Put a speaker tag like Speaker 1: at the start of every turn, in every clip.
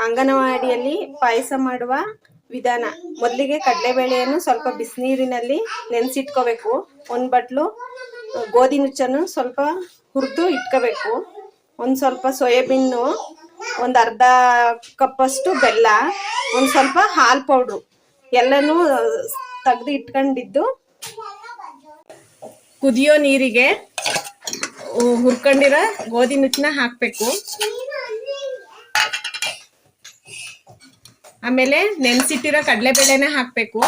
Speaker 1: ಅಂಗನವಾಡಿಯಲ್ಲಿ ಪಾಯಸ ಮಾಡುವ ವಿಧಾನ. ಮೊದಲಿಗೆ ಕಡಲೆಬೇಳೆಯನ್ನು ಸ್ವಲ್ಪ ಬಿಸಿನೀರಿನಲ್ಲಿ ನೆನೆಸಿಟ್ಕೋಬೇಕು. ಒಂದು ಬಟ್ಲು ಗೋಧಿ ನುಚ್ಚನ್ನು ಸ್ವಲ್ಪ ಹುರಿದು ಇಟ್ಕೋಬೇಕು. ಒಂದು ಸ್ವಲ್ಪ ಸೋಯಾಬೀನು, ಒಂದು ಅರ್ಧ ಕಪ್ಪಷ್ಟು ಬೆಲ್ಲ, ಒಂದು ಸ್ವಲ್ಪ ಹಾಲು ಪೌಡ್ರು ಎಲ್ಲನೂ ತೆಗೆದು ಇಟ್ಕೊಂಡಿದ್ದು ಕುದಿಯೋ ನೀರಿಗೆ ಹುರ್ಕೊಂಡಿರೋ ಗೋಧಿ ನುಚ್ಚನ್ನ ಹಾಕಬೇಕು. ಆಮೇಲೆ ನೆನೆಸಿಟ್ಟಿರೋ ಕಡಲೆಬೇಳೆನ ಹಾಕಬೇಕು.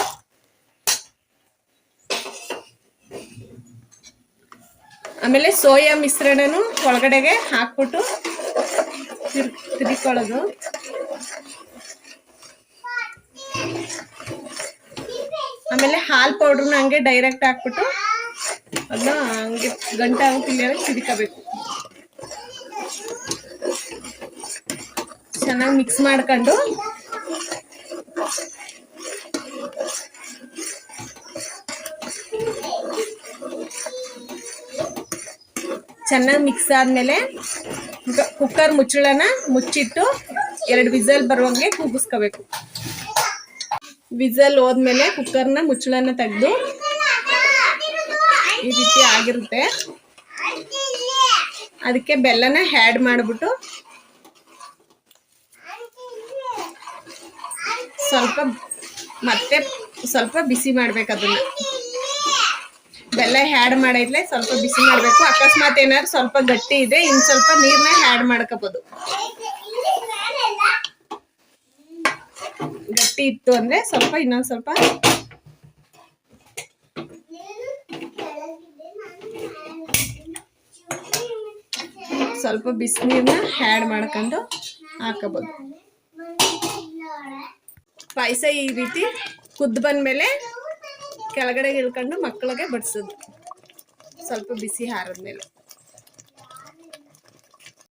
Speaker 1: ಆಮೇಲೆ ಸೋಯಾ ಮಿಶ್ರಣನು ಒಳಗಡೆಗೆ ಹಾಕ್ಬಿಟ್ಟು ತಿರ್ಕೊಳ್ಳೋದು. ಆಮೇಲೆ ಹಾಲು ಪೌಡ್ರನ್ನ ಹಂಗೆ ಡೈರೆಕ್ಟ್ ಹಾಕ್ಬಿಟ್ಟು ಅದನ್ನ ಹಂಗೆ ಗಂಟೆ ಕ್ಲಿಯರ್ ತಿರ್ಕೋಬೇಕು. ಚೆನ್ನಾಗಿ ಮಿಕ್ಸ್ ಮಾಡ್ಕೊಂಡು ಚೆನ್ನಾಗಿ ಮಿಕ್ಸ್ ಆದ್ಮೇಲೆ ಕುಕ್ಕರ್ ಮುಚ್ಚಳನ ಮುಚ್ಚಿಟ್ಟು 2 ವಿಸಲ್ ಬರುವಂಗೆ ಕೂಗಿಸ್ಕೋಬೇಕು. ವಿಸಲ್ ಹೋದ್ಮೇಲೆ ಕುಕ್ಕರ್ನ ಮುಚ್ಚಳನ ತೆಗೆದು ಈ ರೀತಿ ಆಗಿರುತ್ತೆ. ಅದಕ್ಕೆ ಬೆಲ್ಲನ ಆ್ಯಡ್ ಮಾಡಿಬಿಟ್ಟು ಸ್ವಲ್ಪ ಬಿಸಿ ಮಾಡ್ಬೇಕು. ಅದನ್ನ ಬೆಲ್ಲ ಆ್ಯಡ್ ಮಾಡಿದ್ಲೆ ಸ್ವಲ್ಪ ಬಿಸಿ ಮಾಡಬೇಕು. ಅಕಸ್ಮಾತ್ ಏನಾದ್ರು ಸ್ವಲ್ಪ ಗಟ್ಟಿ ಇದೆ, ಇನ್ನು ಸ್ವಲ್ಪ ನೀರನ್ನ ಆ್ಯಡ್ ಮಾಡ್ಕೋಬಹುದು. ಗಟ್ಟಿ ಇತ್ತು ಅಂದ್ರೆ ಸ್ವಲ್ಪ ಇನ್ನೊಂದು ಸ್ವಲ್ಪ ಬಿಸಿನೀರನ್ನ ಆ್ಯಡ್ ಮಾಡ್ಕೊಂಡು ಹಾಕಬಹುದು. ಪಾಯಸ ಈ ರೀತಿ ಕುದ್ದು ಬಂದ್ಮೇಲೆ ಕೆಳಗಡೆ ಇಳ್ಕೊಂಡು ಮಕ್ಕಳಿಗೆ ಬಡಿಸೋದು, ಸ್ವಲ್ಪ ಬಿಸಿ ಆರಿದ್ಮೇಲೆ.